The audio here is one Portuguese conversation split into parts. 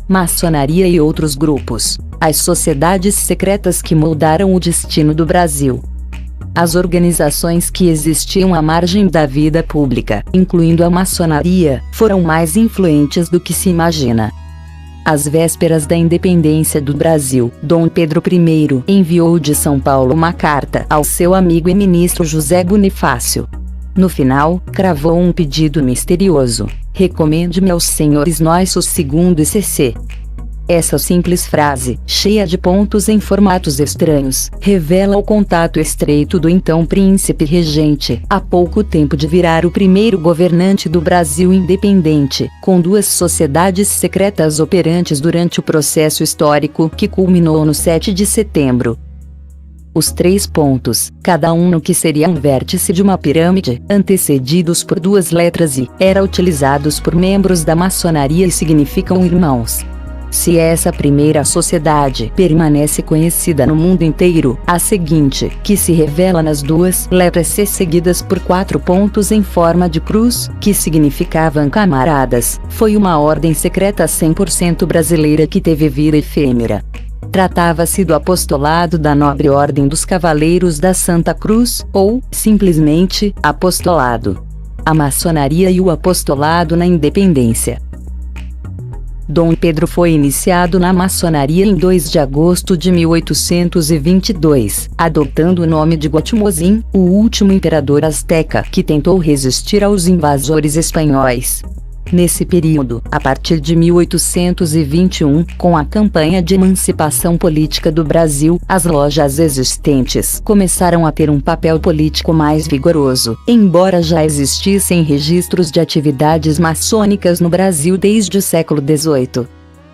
maçonaria e outros grupos, as sociedades secretas que moldaram o destino do Brasil. As organizações que existiam à margem da vida pública, incluindo a maçonaria, foram mais influentes do que se imagina. Às vésperas da independência do Brasil, Dom Pedro I enviou de São Paulo uma carta ao seu amigo e ministro José Bonifácio. No final, cravou um pedido misterioso: recomende-me aos senhores nossos segundo e CC. Essa simples frase, cheia de pontos em formatos estranhos, revela o contato estreito do então príncipe regente, há pouco tempo de virar o primeiro governante do Brasil independente, com duas sociedades secretas operantes durante o processo histórico que culminou no 7 de setembro. Os 3 pontos, cada um no que seria um vértice de uma pirâmide, antecedidos por 2 letras I, eram utilizados por membros da maçonaria e significam irmãos. Se essa primeira sociedade permanece conhecida no mundo inteiro, a seguinte, que se revela nas 2 letras C seguidas por 4 pontos em forma de cruz, que significavam camaradas, foi uma ordem secreta 100% brasileira que teve vida efêmera. Tratava-se do apostolado da Nobre Ordem dos Cavaleiros da Santa Cruz, ou, simplesmente, apostolado. A maçonaria e o apostolado na independência. Dom Pedro foi iniciado na maçonaria em 2 de agosto de 1822, adotando o nome de Guatimozin, o último imperador azteca que tentou resistir aos invasores espanhóis. Nesse período, a partir de 1821, com a campanha de emancipação política do Brasil, as lojas existentes começaram a ter um papel político mais vigoroso, embora já existissem registros de atividades maçônicas no Brasil desde o século XVIII.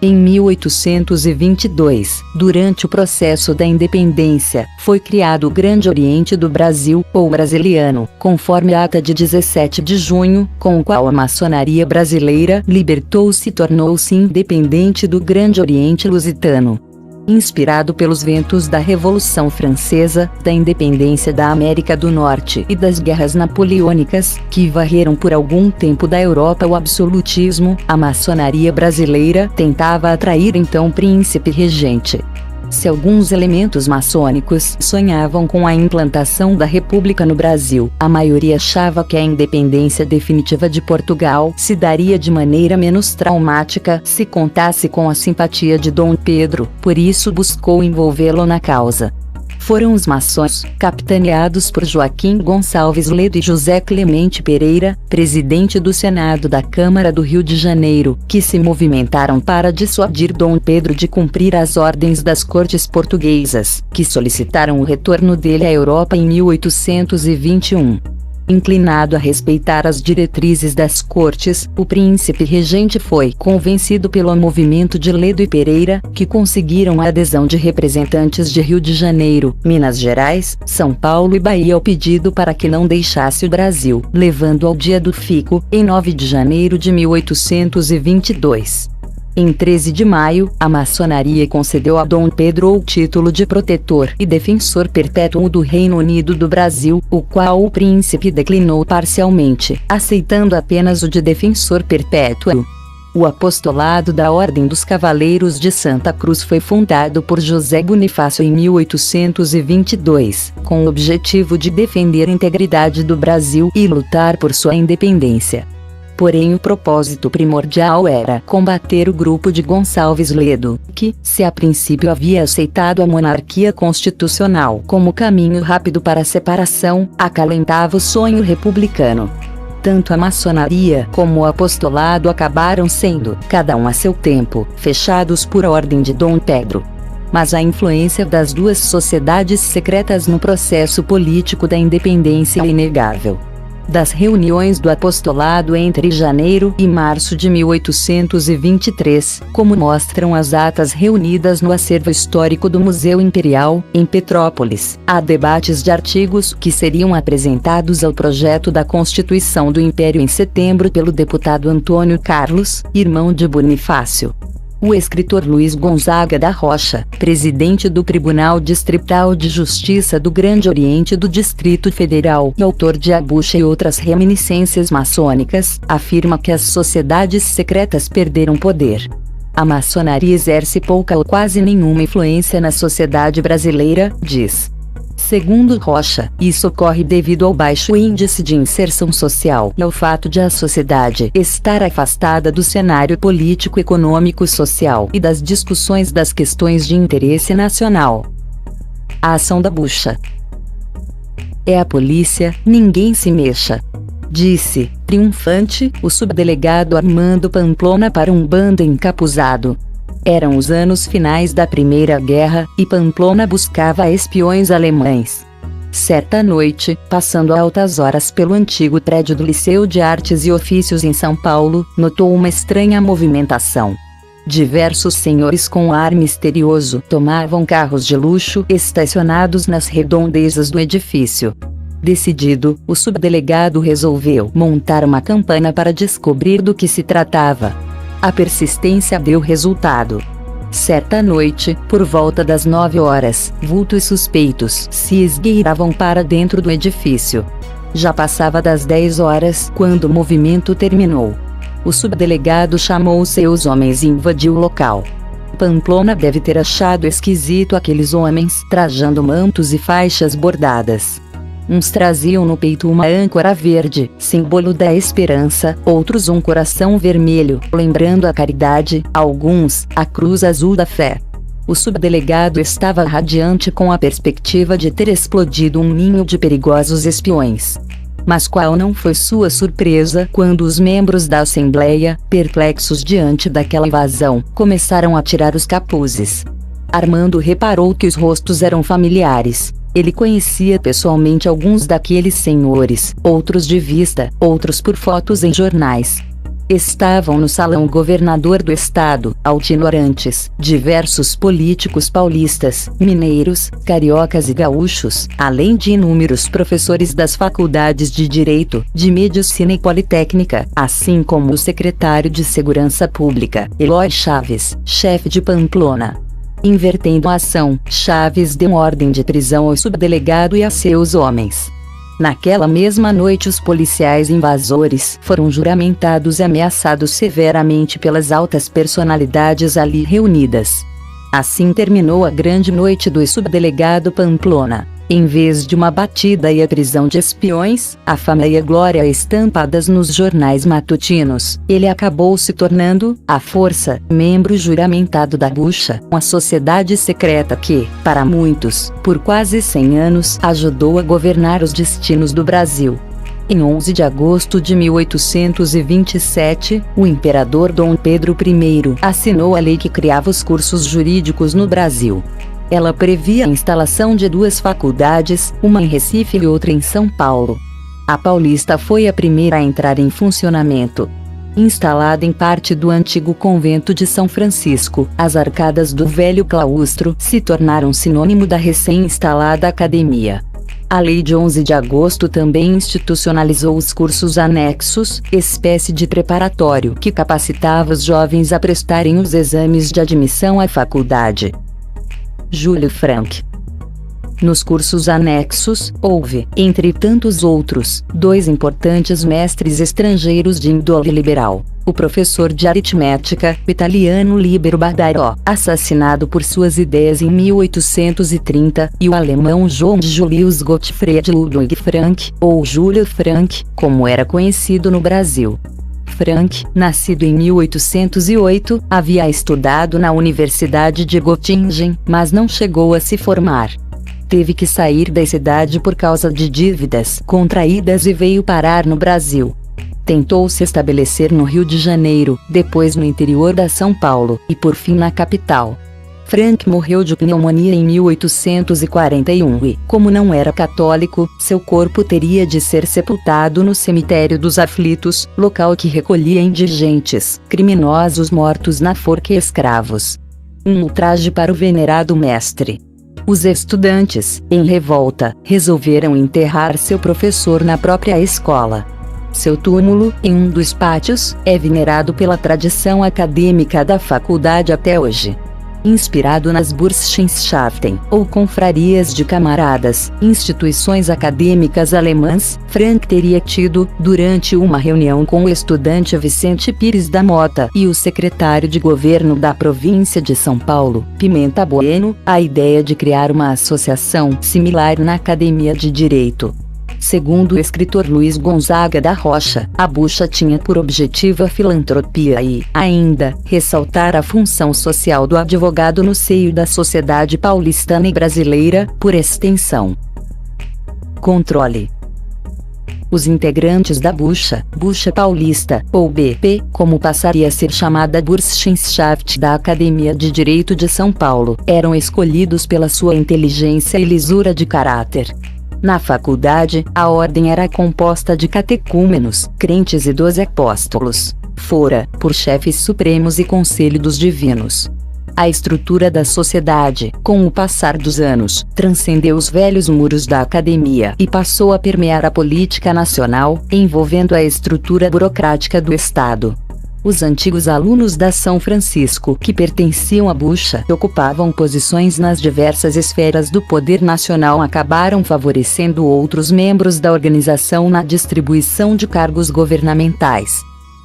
Em 1822, durante o processo da independência, foi criado o Grande Oriente do Brasil, ou Brasiliano, conforme a ata de 17 de junho, com o qual a maçonaria brasileira libertou-se e tornou-se independente do Grande Oriente Lusitano. Inspirado pelos ventos da Revolução Francesa, da independência da América do Norte e das guerras napoleônicas, que varreram por algum tempo da Europa o absolutismo, a maçonaria brasileira tentava atrair então o príncipe regente. Se alguns elementos maçônicos sonhavam com a implantação da República no Brasil, a maioria achava que a independência definitiva de Portugal se daria de maneira menos traumática se contasse com a simpatia de Dom Pedro, por isso buscou envolvê-lo na causa. Foram os maçons, capitaneados por Joaquim Gonçalves Ledo e José Clemente Pereira, presidente do Senado da Câmara do Rio de Janeiro, que se movimentaram para dissuadir Dom Pedro de cumprir as ordens das cortes portuguesas, que solicitaram o retorno dele à Europa em 1821. Inclinado a respeitar as diretrizes das cortes, o príncipe regente foi convencido pelo movimento de Ledo e Pereira, que conseguiram a adesão de representantes de Rio de Janeiro, Minas Gerais, São Paulo e Bahia ao pedido para que não deixasse o Brasil, levando ao dia do fico, em 9 de janeiro de 1822. Em 13 de maio, a maçonaria concedeu a Dom Pedro o título de protetor e defensor perpétuo do Reino Unido do Brasil, o qual o príncipe declinou parcialmente, aceitando apenas o de defensor perpétuo. O apostolado da Ordem dos Cavaleiros de Santa Cruz foi fundado por José Bonifácio em 1822, com o objetivo de defender a integridade do Brasil e lutar por sua independência. Porém o propósito primordial era combater o grupo de Gonçalves Ledo, que, se a princípio havia aceitado a monarquia constitucional como caminho rápido para a separação, acalentava o sonho republicano. Tanto a maçonaria como o apostolado acabaram sendo, cada um a seu tempo, fechados por ordem de Dom Pedro. Mas a influência das 2 sociedades secretas no processo político da independência é inegável. Das reuniões do apostolado entre janeiro e março de 1823, como mostram as atas reunidas no acervo histórico do Museu Imperial, em Petrópolis, há debates de artigos que seriam apresentados ao projeto da Constituição do Império em setembro pelo deputado Antônio Carlos, irmão de Bonifácio. O escritor Luiz Gonzaga da Rocha, presidente do Tribunal Distrital de Justiça do Grande Oriente do Distrito Federal e autor de A Bucha e outras reminiscências maçônicas, afirma que as sociedades secretas perderam poder. A maçonaria exerce pouca ou quase nenhuma influência na sociedade brasileira, diz. Segundo Rocha, isso ocorre devido ao baixo índice de inserção social e ao fato de a sociedade estar afastada do cenário político, econômico, social e das discussões das questões de interesse nacional. A ação da bucha. É a polícia, ninguém se mexa, disse, triunfante, o subdelegado Armando Pamplona para um bando encapuzado. Eram os anos finais da Primeira Guerra, e Pamplona buscava espiões alemães. Certa noite, passando altas horas pelo antigo prédio do Liceu de Artes e Ofícios em São Paulo, notou uma estranha movimentação. Diversos senhores com ar misterioso tomavam carros de luxo estacionados nas redondezas do edifício. Decidido, o subdelegado resolveu montar uma campanha para descobrir do que se tratava. A persistência deu resultado. Certa noite, por volta das 9 horas, vultos suspeitos se esgueiravam para dentro do edifício. Já passava das 10 horas quando o movimento terminou. O subdelegado chamou seus homens e invadiu o local. Pamplona deve ter achado esquisito aqueles homens trajando mantos e faixas bordadas. Uns traziam no peito uma âncora verde, símbolo da esperança, outros um coração vermelho, lembrando a caridade, alguns, a cruz azul da fé. O subdelegado estava radiante com a perspectiva de ter explodido um ninho de perigosos espiões. Mas qual não foi sua surpresa quando os membros da Assembleia, perplexos diante daquela invasão, começaram a tirar os capuzes. Armando reparou que os rostos eram familiares. Ele conhecia pessoalmente alguns daqueles senhores, outros de vista, outros por fotos em jornais. Estavam no salão o governador do estado, Altino Arantes, diversos políticos paulistas, mineiros, cariocas e gaúchos, além de inúmeros professores das faculdades de Direito, de Medicina e Politécnica, assim como o secretário de Segurança Pública, Eloy Chaves, chefe de Pamplona. Invertendo a ação, Chaves deu ordem de prisão ao subdelegado e a seus homens. Naquela mesma noite os policiais invasores foram juramentados e ameaçados severamente pelas altas personalidades ali reunidas. Assim terminou a grande noite do subdelegado Pamplona. Em vez de uma batida e a prisão de espiões, a fama e a glória estampadas nos jornais matutinos, ele acabou se tornando, à força, membro juramentado da bucha, uma sociedade secreta que, para muitos, por quase 100 anos, ajudou a governar os destinos do Brasil. Em 11 de agosto de 1827, o imperador Dom Pedro I assinou a lei que criava os cursos jurídicos no Brasil. Ela previa a instalação de 2 faculdades, uma em Recife e outra em São Paulo. A Paulista foi a primeira a entrar em funcionamento. Instalada em parte do antigo convento de São Francisco, as arcadas do velho claustro se tornaram sinônimo da recém-instalada academia. A Lei de 11 de agosto também institucionalizou os cursos anexos, espécie de preparatório que capacitava os jovens a prestarem os exames de admissão à faculdade. Júlio Frank. Nos cursos anexos, houve, entre tantos outros, 2 importantes mestres estrangeiros de índole liberal. O professor de aritmética, o italiano Libero Badairo, assassinado por suas ideias em 1830, e o alemão Johann Julius Gottfried Ludwig Frank, ou Júlio Frank, como era conhecido no Brasil. Frank, nascido em 1808, havia estudado na Universidade de Göttingen, mas não chegou a se formar. Teve que sair da cidade por causa de dívidas contraídas e veio parar no Brasil. Tentou se estabelecer no Rio de Janeiro, depois no interior da São Paulo, e por fim na capital. Frank morreu de pneumonia em 1841 e, como não era católico, seu corpo teria de ser sepultado no Cemitério dos Aflitos, local que recolhia indigentes, criminosos mortos na forca e escravos. Um ultraje para o venerado mestre. Os estudantes, em revolta, resolveram enterrar seu professor na própria escola. Seu túmulo, em um dos pátios, é venerado pela tradição acadêmica da faculdade até hoje. inspirado nas Burschenschaften, ou confrarias de camaradas, instituições acadêmicas alemãs. Frank teria tido, durante uma reunião com o estudante Vicente Pires da Mota e o secretário de governo da província de São Paulo, Pimenta Bueno, a ideia de criar uma associação similar na Academia de Direito. Segundo o escritor Luiz Gonzaga da Rocha, a bucha tinha por objetivo a filantropia e, ainda, ressaltar a função social do advogado no seio da sociedade paulistana e brasileira, por extensão. Controle. Os integrantes da Bucha Paulista, ou BP, como passaria a ser chamada a Burschenschaft da Academia de Direito de São Paulo, eram escolhidos pela sua inteligência e lisura de caráter. Na faculdade, a ordem era composta de catecúmenos, crentes e 12 apóstolos. Fora, por chefes supremos e conselho dos divinos. A estrutura da sociedade, com o passar dos anos, transcendeu os velhos muros da academia e passou a permear a política nacional, envolvendo a estrutura burocrática do Estado. Os antigos alunos da São Francisco que pertenciam à bucha e ocupavam posições nas diversas esferas do poder nacional acabaram favorecendo outros membros da organização na distribuição de cargos governamentais.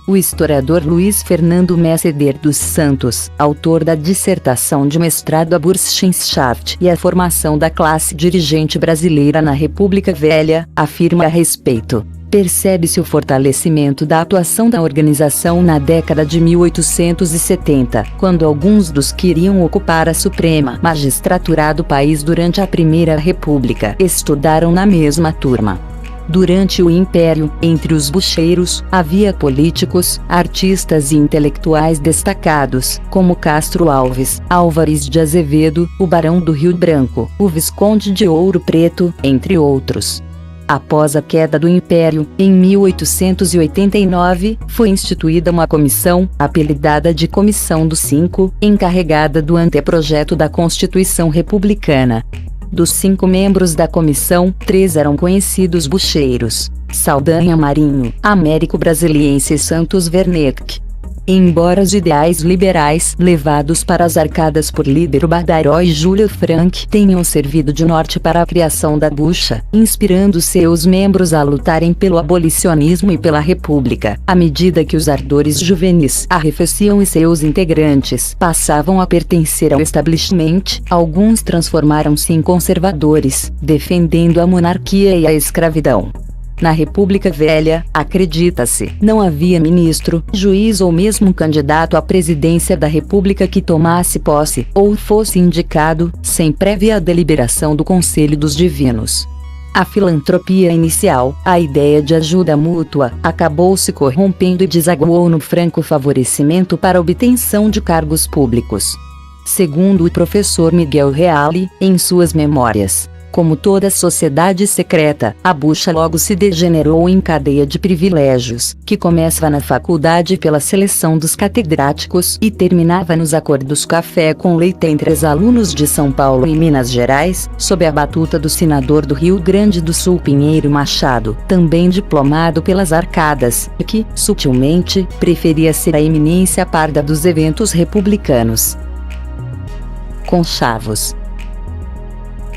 O historiador Luiz Fernando Messeder dos Santos, autor da dissertação de mestrado A Burschenschaft e a formação da classe dirigente brasileira na República Velha, afirma a respeito. Percebe-se o fortalecimento da atuação da organização na década de 1870, quando alguns dos que iriam ocupar a Suprema Magistratura do país durante a Primeira República estudaram na mesma turma. Durante o Império, entre os bucheiros, havia políticos, artistas e intelectuais destacados, como Castro Alves, Álvares de Azevedo, o Barão do Rio Branco, o Visconde de Ouro Preto, entre outros. Após a queda do Império, em 1889, foi instituída uma comissão, apelidada de Comissão dos Cinco, encarregada do anteprojeto da Constituição Republicana. Dos 5 membros da comissão, 3 eram conhecidos bucheiros: Saldanha Marinho, Américo Brasiliense e Santos Werneck. Embora os ideais liberais, levados para as arcadas por Líbero Badaró e Júlio Frank, tenham servido de norte para a criação da bucha, inspirando seus membros a lutarem pelo abolicionismo e pela república, à medida que os ardores juvenis arrefeciam e seus integrantes passavam a pertencer ao establishment, alguns transformaram-se em conservadores, defendendo a monarquia e a escravidão. Na República Velha, acredita-se, não havia ministro, juiz ou mesmo candidato à presidência da República que tomasse posse, ou fosse indicado, sem prévia deliberação do Conselho dos Divinos. A filantropia inicial, a ideia de ajuda mútua, acabou se corrompendo e desaguou no franco favorecimento para a obtenção de cargos públicos. Segundo o professor Miguel Reale, em suas memórias, como toda sociedade secreta, a bucha logo se degenerou em cadeia de privilégios, que começava na faculdade pela seleção dos catedráticos e terminava nos acordos café com leite entre os alunos de São Paulo e Minas Gerais, sob a batuta do senador do Rio Grande do Sul Pinheiro Machado, também diplomado pelas arcadas, que, sutilmente, preferia ser a eminência parda dos eventos republicanos. Conchavos.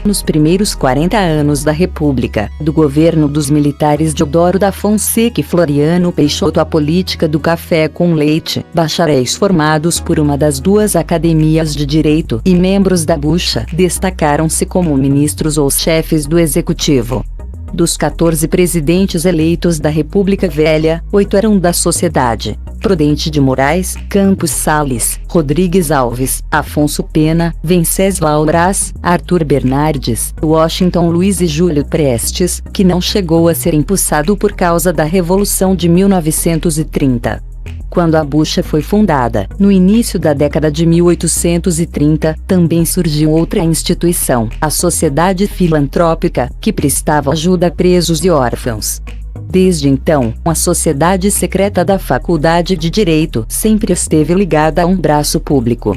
Nos primeiros 40 anos da República, do governo dos militares Deodoro da Fonseca e Floriano Peixoto, a política do café com leite, bacharéis formados por uma das 2 academias de direito e membros da bucha, destacaram-se como ministros ou chefes do executivo. Dos 14 presidentes eleitos da República Velha, 8 eram da sociedade: Prudente de Moraes, Campos Salles, Rodrigues Alves, Afonso Pena, Venceslau Braz, Arthur Bernardes, Washington Luiz e Júlio Prestes, que não chegou a ser empossado por causa da Revolução de 1930. Quando a bucha foi fundada, no início da década de 1830, também surgiu outra instituição, a Sociedade Filantrópica, que prestava ajuda a presos e órfãos. Desde então, a sociedade secreta da Faculdade de Direito sempre esteve ligada a um braço público.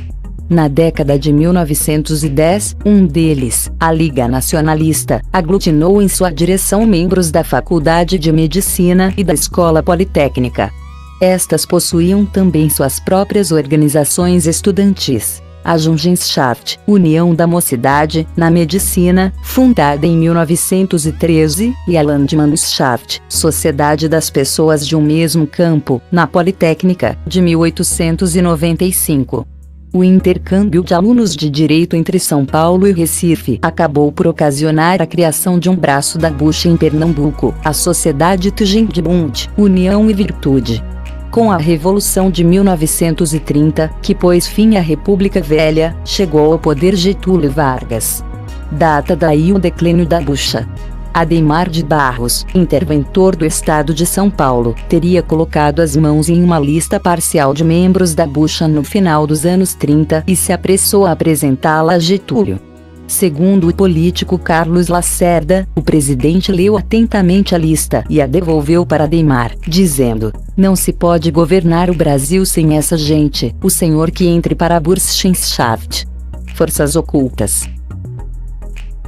Na década de 1910, um deles, a Liga Nacionalista, aglutinou em sua direção membros da Faculdade de Medicina e da Escola Politécnica. Estas possuíam também suas próprias organizações estudantis. A Jungenschaft, União da Mocidade, na Medicina, fundada em 1913, e a Landmannschaft, Sociedade das Pessoas de um Mesmo Campo, na Politécnica, de 1895. O intercâmbio de alunos de direito entre São Paulo e Recife acabou por ocasionar a criação de um braço da Bucha em Pernambuco, a Sociedade Tugendbund, União e Virtude. Com a Revolução de 1930, que pôs fim à República Velha, chegou ao poder Getúlio Vargas. Data daí o declínio da Bucha. Ademar de Barros, interventor do Estado de São Paulo, teria colocado as mãos em uma lista parcial de membros da Bucha no final dos anos 30 e se apressou a apresentá-la a Getúlio. Segundo o político Carlos Lacerda, o presidente leu atentamente a lista e a devolveu para Ademar, dizendo: "Não se pode governar o Brasil sem essa gente, o senhor que entre para a Burschenschaft." Forças ocultas.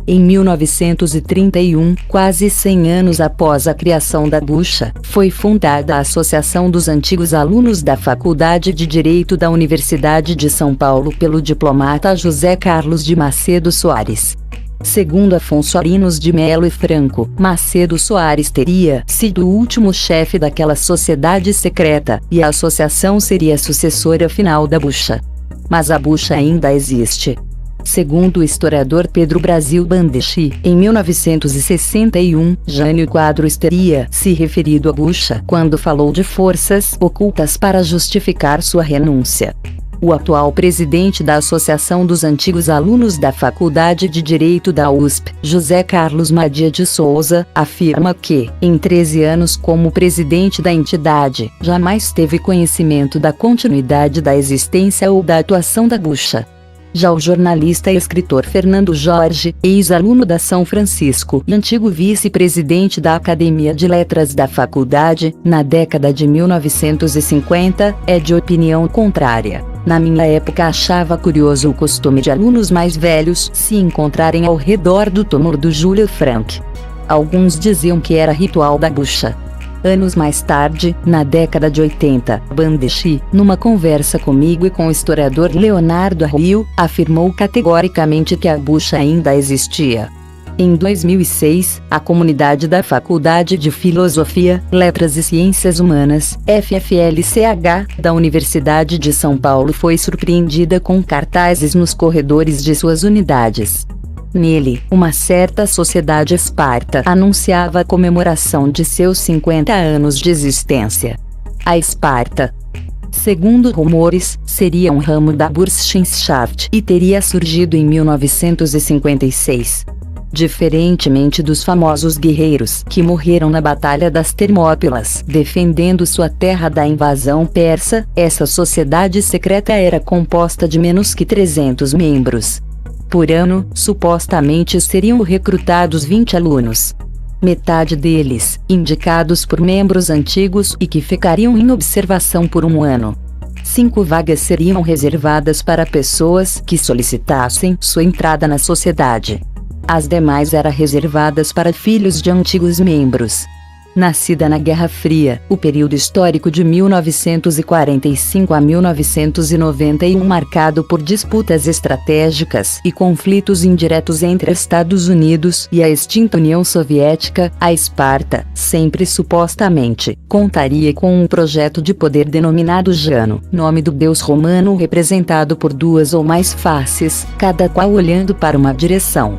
Em 1931, quase 100 anos após a criação da Bucha, foi fundada a Associação dos Antigos Alunos da Faculdade de Direito da Universidade de São Paulo pelo diplomata José Carlos de Macedo Soares. Segundo Afonso Arinos de Melo e Franco, Macedo Soares teria sido o último chefe daquela sociedade secreta, e a associação seria a sucessora final da Bucha. Mas a Bucha ainda existe. Segundo o historiador Pedro Brasil Bandechi, em 1961, Jânio Quadros teria se referido à Bucha quando falou de forças ocultas para justificar sua renúncia. O atual presidente da Associação dos Antigos Alunos da Faculdade de Direito da USP, José Carlos Madia de Souza, afirma que, em 13 anos como presidente da entidade, jamais teve conhecimento da continuidade da existência ou da atuação da Bucha. Já o jornalista e escritor Fernando Jorge, ex-aluno da São Francisco e antigo vice-presidente da Academia de Letras da faculdade, na década de 1950, é de opinião contrária. Na minha época achava curioso o costume de alunos mais velhos se encontrarem ao redor do túmulo do Júlio Frank. Alguns diziam que era ritual da Bucha. Anos mais tarde, na década de 80, Bandechi, numa conversa comigo e com o historiador Leonardo Arruio, afirmou categoricamente que a Bucha ainda existia. Em 2006, a comunidade da Faculdade de Filosofia, Letras e Ciências Humanas, FFLCH, da Universidade de São Paulo foi surpreendida com cartazes nos corredores de suas unidades. Nele, uma certa sociedade esparta anunciava a comemoração de seus 50 anos de existência. A Esparta, segundo rumores, seria um ramo da Burschenschaft e teria surgido em 1956. Diferentemente dos famosos guerreiros que morreram na Batalha das Termópilas defendendo sua terra da invasão persa, essa sociedade secreta era composta de menos que 300 membros. Por ano, supostamente seriam recrutados 20 alunos. Metade deles, indicados por membros antigos e que ficariam em observação por um ano. 5 vagas seriam reservadas para pessoas que solicitassem sua entrada na sociedade. As demais eram reservadas para filhos de antigos membros. Nascida na Guerra Fria, o período histórico de 1945 a 1991 marcado por disputas estratégicas e conflitos indiretos entre Estados Unidos e a extinta União Soviética, a Esparta, sempre supostamente, contaria com um projeto de poder denominado Jano, nome do deus romano representado por 2 ou mais faces, cada qual olhando para uma direção.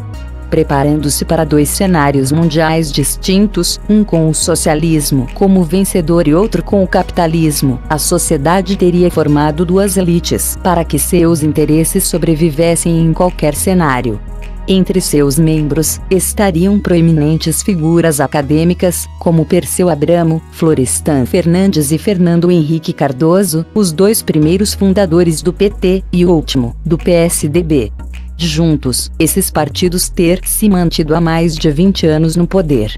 Preparando-se para 2 cenários mundiais distintos, um com o socialismo como vencedor e outro com o capitalismo, a sociedade teria formado 2 elites para que seus interesses sobrevivessem em qualquer cenário. Entre seus membros, estariam proeminentes figuras acadêmicas, como Perseu Abramo, Florestan Fernandes e Fernando Henrique Cardoso, os 2 primeiros fundadores do PT, e o último, do PSDB. Juntos, esses partidos ter se mantido há mais de 20 anos no poder.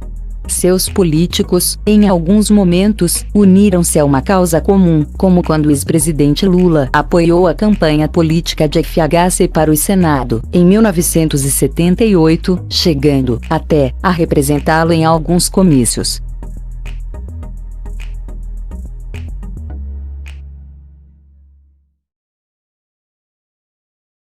Seus políticos, em alguns momentos, uniram-se a uma causa comum, como quando o ex-presidente Lula apoiou a campanha política de FHC para o Senado, em 1978, chegando, até, a representá-lo em alguns comícios.